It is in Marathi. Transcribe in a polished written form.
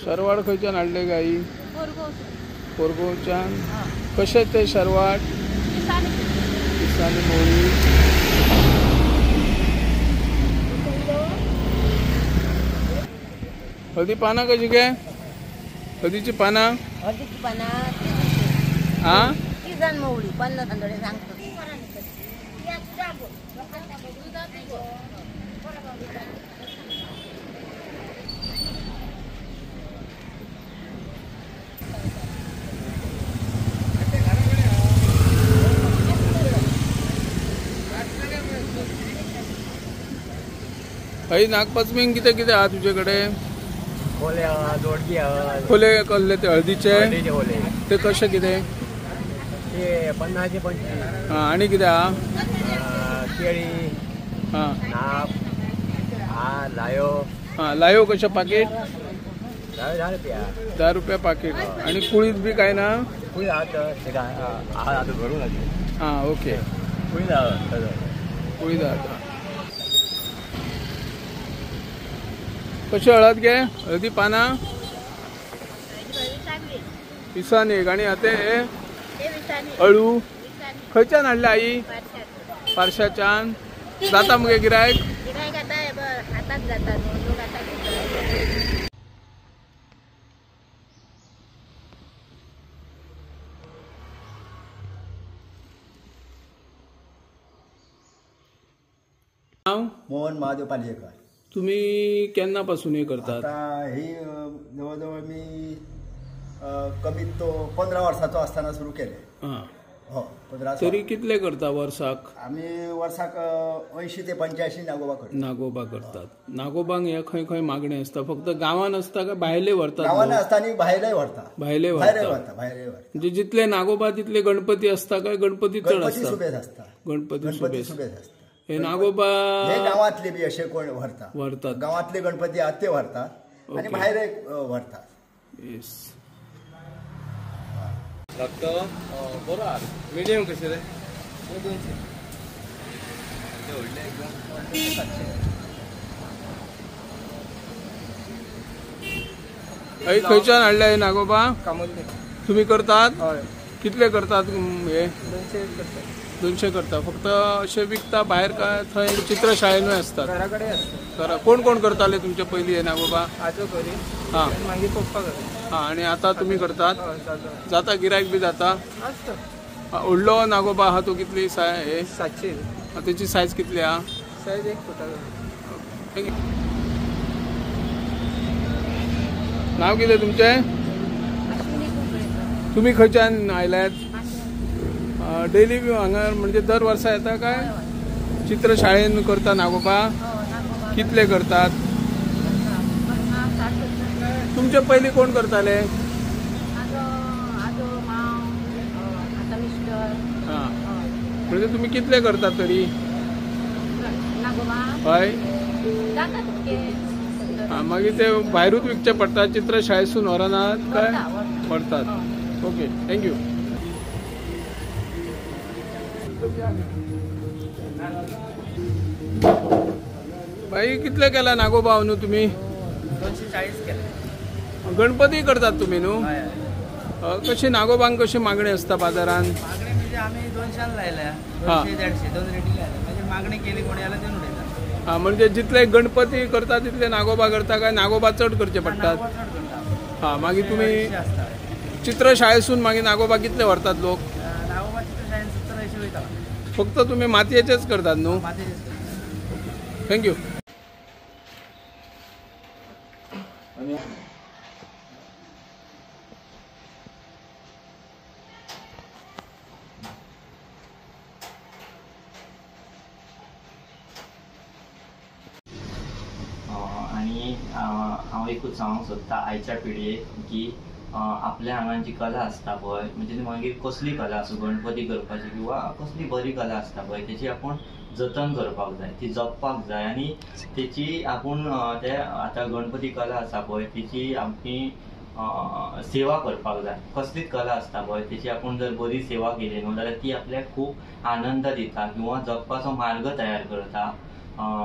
शरवाड खंयच्यान हाडले गाई? कोरगांवच्यान. कशे ते शरवाड? दिसांनी मोळी. हळदी पानां कशी काय? हळदीची पानां? हळदीची पानां हा किजान मोवळी 50 तांदळे सांगतो. हई नागपंचमीक कितें कितें आहा तुजे कडेन? खोले आहा, दोडकी आहा. खोले कसले ते हळदीचे? हळदीचे खोले. ते कशे कितें? ते 50 25. हा आणि कितें आहा? केळी, हा नाप, लायो. हा लायो कशे पाकीट? 10 रुपया. 10 रुपया पाकीट. आणि कुळीत बी काय ना? कुळी आता भरून लागले. हा ओके. कुळी कुळीत आहा. कशी हळद गे? हळदी पानां? पिसान एक. आणि आता अळू खंयच्यान हाडले आई? पारशाच्यान. जाता मगे गिरायक? मोहन महादेव पालयेकर. तुम्ही केन्नापासून हे करतात? आता ही जवळजवळ मी कमीत तो 15 वर्षाचो असताना सुरू केले. हो 15. तरी कितले करता वर्साक? आम्ही वर्साक 80 ते 85 नागोबा करतो. नागोबा करतात. नागोबांक हे खंय खंय मागणी असता? फक्त गावान असता का भायले व्हरतात? गावानं असता आणि भायलाय व्हरता. भायले व्हरता. म्हणजे जितले नागोबा तितले गणपती असता काय गणपती चढ गणपती असता? सुबेज असता. गणपती सुबेज असता. हे नागोबा हे गावातले बी असे कोण व्हरतात. गावातले गणपती आहात ते व्हरतात आणि भायर व्हरतात. येस. बरो मिडियम कशे रे? 200. खंयच्यान हाडले हे नागोबा? कामोली. तुम्ही करतात? हय. कितले करतात हे? 200 करतात. 200 करता. फक्त असे विकता भायर काय थंय चित्रशाळेनूय असतात? घराकडे असतात. करा. कोण कोण करताले तुमचे पयलीं हे नागोबा? आजो करी. हा मागीर पप्पा करता. हा. आणि आता तुम्ही करतात? जाता गिरायक बी जाता? असतं. व्हडलो नागोबा आहा तो कितली हे? 700. त्याची सायज कितली आहा? सायज 1 फुटा. नाव कितें तुमचें? तुम्ही खंयच्यान आयल्यात? डेली हांगा म्हणजे दर वर्सा येता काय? चित्रशाळेन करता नागोबा? कितले करतात? तुमचे पयलीं कोण करताले? हा. म्हणजे तुम्ही कितले करतात तरी? हय. हा. मागीर ते भायरूच विकचे पडटा? चित्रशाळेसून व्हरनात काय? व्हरतात. Okay thank you. बाई कितले केला नागोबा न्हू तुम्ही? 240 केला. गणपती करतात तुम्ही न्हू? कशी नागोबांक कशी मागणी असता बाजारान? मागणी म्हणजे आम्ही 200 लायल्या. 200-150 दोन रेटी लायल्या. म्हणजे मागणी केली कोणी याला देऊन उडयता. हा. म्हणजे जितले गणपती करता तितले नागोबा करता काय नागोबा चढ करचे पडतात? हा. मागीर तुम्ही चित्रशाळेसून मागीर नागोबा कितले व्हरतात लोक? नागोबा चित्रशाळेन 70-80 वयता. फक्त तुम्ही मातयेचेच करतात न्हू? थँक्यू. आणि हांव एकूच सांगूंक सोदता आयच्या पिळयेक की आपल्या हांगा जी कला आसता पळय म्हणजे मागीर कसली कला आसूं गणपती करपाची किंवा कसली बरी कला आसता पळय तेची आपूण जतन करपाक जाय, ती जपपाक जाय आणि तेची आपूण ते आतां गणपती कला आसा पळय तेची आमी सेवा करपाक जाय. कसलीच कला आसता पळय तेची आपूण जर बरी सेवा केली न्हू जाल्यार ती आपल्याक खूब आनंद दिता किंवा जगपाचो मार्ग तयार करता.